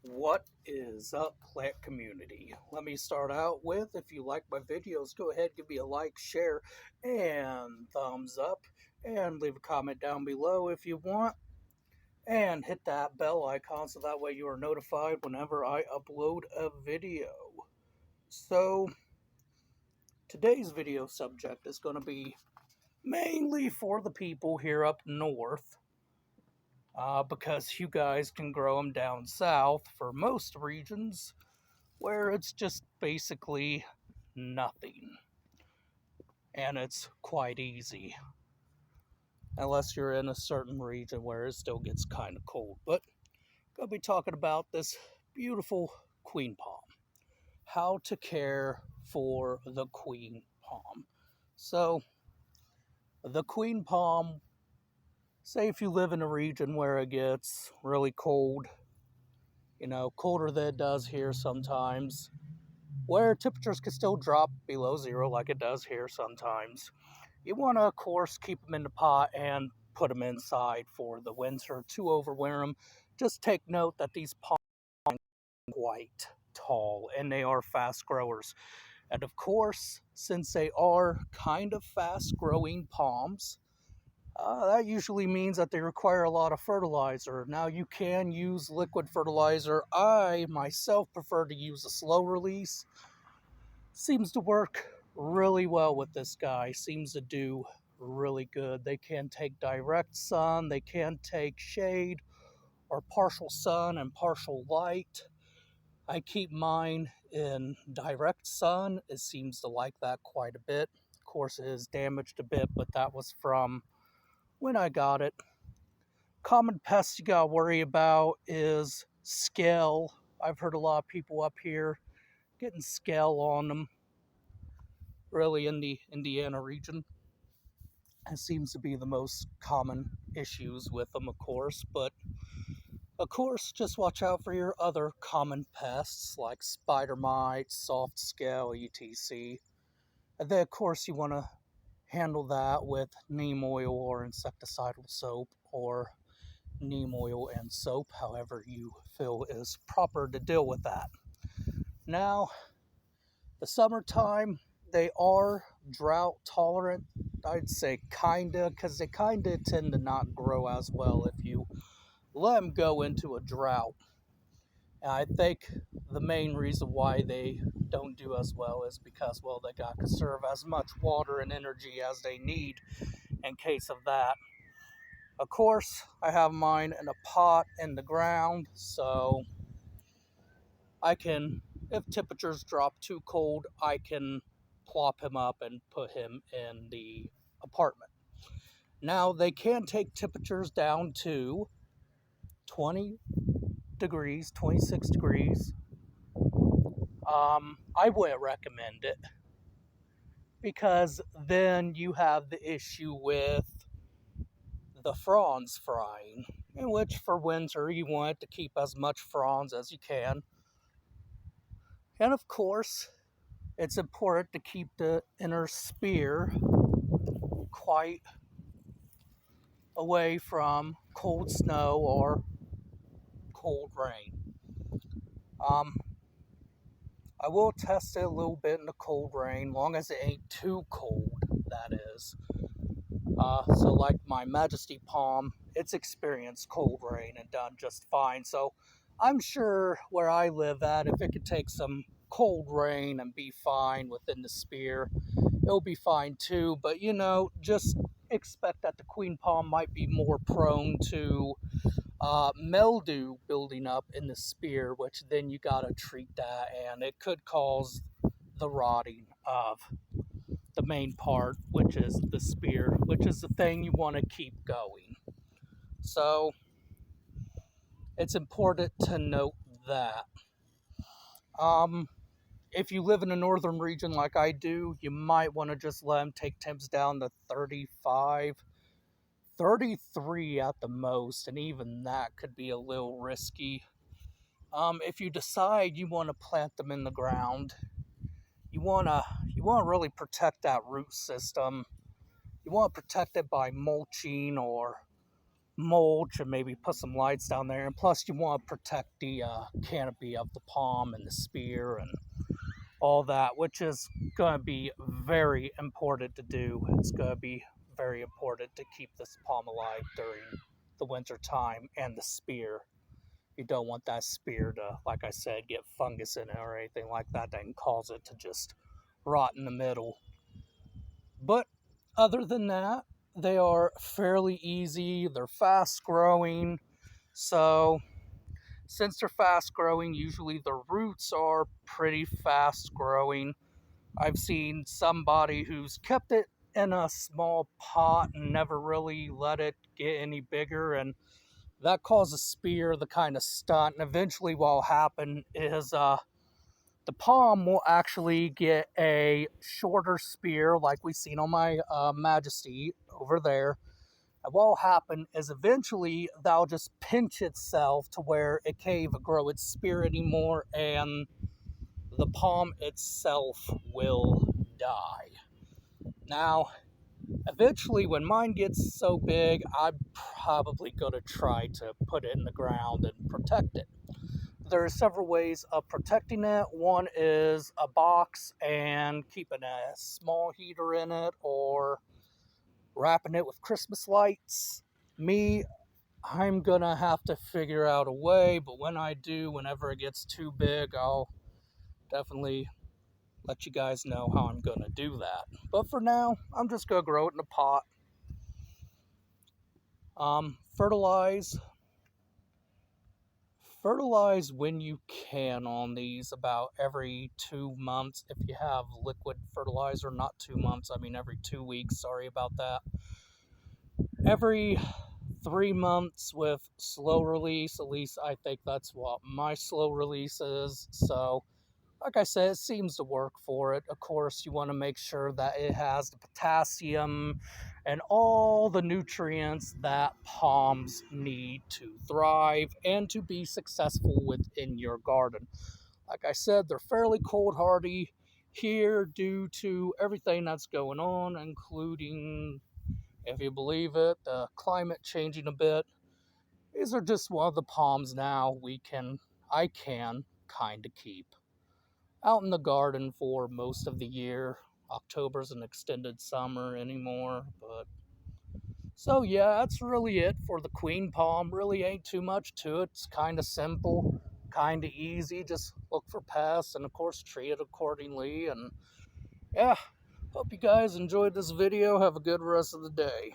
What is up, plant community? Let me start out with, if you like my videos, go ahead, give me a like, share, and thumbs up, and leave a comment down below if you want, and hit that bell icon so that way you are notified whenever I upload a video. So, today's video subject is going to be mainly for the people here up north, because you guys can grow them down south for most regions where it's just basically nothing. And it's quite easy. Unless you're in a certain region where it still gets kind of cold. But I'm going to be talking about this beautiful queen palm. How to care for the queen palm. So, the queen palm, say if you live in a region where it gets really cold, colder than it does here sometimes, where temperatures can still drop below zero like it does here sometimes. You want to, of course, keep them in the pot and put them inside for the winter to overwinter them. Just take note that these palms are quite tall and they are fast growers. And of course, since they are kind of fast growing palms, that usually means that they require a lot of fertilizer. Now, you can use liquid fertilizer. I myself prefer to use a slow release. Seems to work really well with this guy. Seems to do really good. They can take direct sun, they can take shade or partial sun and partial light. I keep mine in direct sun. It seems to like that quite a bit. Of course, it is damaged a bit, but that was from when I got it. Common pests you gotta worry about is scale. I've heard a lot of people up here getting scale on them, really in the Indiana region. It seems to be the most common issues with them, of course, but of course, just watch out for your other common pests like spider mites, soft scale, etc. And then, of course, you want to handle that with neem oil or insecticidal soap, or neem oil and soap, however you feel is proper to deal with that. Now, the summertime, they are drought tolerant. I'd say kinda, because they kinda tend to not grow as well if you let them go into a drought. And I think the main reason why they don't do as well is because, well, they got to conserve as much water and energy as they need in case of that. Of course, I have mine in a pot in the ground, so I can, if temperatures drop too cold, I can plop him up and put him in the apartment. Now, they can take temperatures down to 20 degrees, 26 degrees. I wouldn't recommend it because then you have the issue with the fronds frying, in which for winter you want to keep as much fronds as you can. And of course, it's important to keep the inner spear quite away from cold snow or cold rain. I will test it a little bit in the cold rain, long as it ain't too cold, that is. So like my Majesty Palm, it's experienced cold rain and done just fine. So I'm sure where I live at, if it could take some cold rain and be fine within the spear, it'll be fine too. But just expect that the Queen Palm might be more prone to mildew building up in the spear, which then you gotta treat that, and it could cause the rotting of the main part, which is the spear, which is the thing you want to keep going. So it's important to note that. If you live in a northern region like I do, you might want to just let them take temps down to 35, 33 at the most, and even that could be a little risky. If you decide you want to plant them in the ground, you want to really protect that root system. You want to protect it by mulching or mulch and maybe put some lights down there. And plus, you want to protect the canopy of the palm and the spear and all that, which is going to be very important to do. It's going to be very important to keep this palm alive during the winter time, and the spear. You don't want that spear to, like I said, get fungus in it or anything like that that can cause it to just rot in the middle. But other than that, they are fairly easy. They're fast growing. So since they're fast growing, usually the roots are pretty fast growing. I've seen somebody who's kept it in a small pot and never really let it get any bigger, and that causes spear to kind of stunt. And eventually what will happen is the palm will actually get a shorter spear like we've seen on my Majesty over there. And what will happen is eventually that'll just pinch itself to where it can't even grow its spear anymore, and the palm itself will die. Now, eventually when mine gets so big, I'm probably going to try to put it in the ground and protect it. There are several ways of protecting it. One is a box and keeping a small heater in it, or wrapping it with Christmas lights. I'm gonna have to figure out a way, but when I do, whenever it gets too big, I'll definitely let you guys know how I'm gonna do that. But for now, I'm just gonna grow it in a pot. Fertilize when you can on these, about every 2 months. If you have liquid fertilizer, not 2 months, I mean every 2 weeks, sorry about that. Every 3 months with slow release, at least I think that's what my slow release is. So like I said, it seems to work for it. Of course, you want to make sure that it has the potassium and all the nutrients that palms need to thrive and to be successful within your garden. Like I said, they're fairly cold hardy here due to everything that's going on, including, if you believe it, the climate changing a bit. These are just one of the palms now I can kind of keep out in the garden for most of the year. October's an extended summer anymore, but so yeah, that's really it for the queen palm. Really ain't too much to it. It's kind of simple, kind of easy. Just look for pests and of course treat it accordingly. And yeah, hope you guys enjoyed this video. Have a good rest of the day.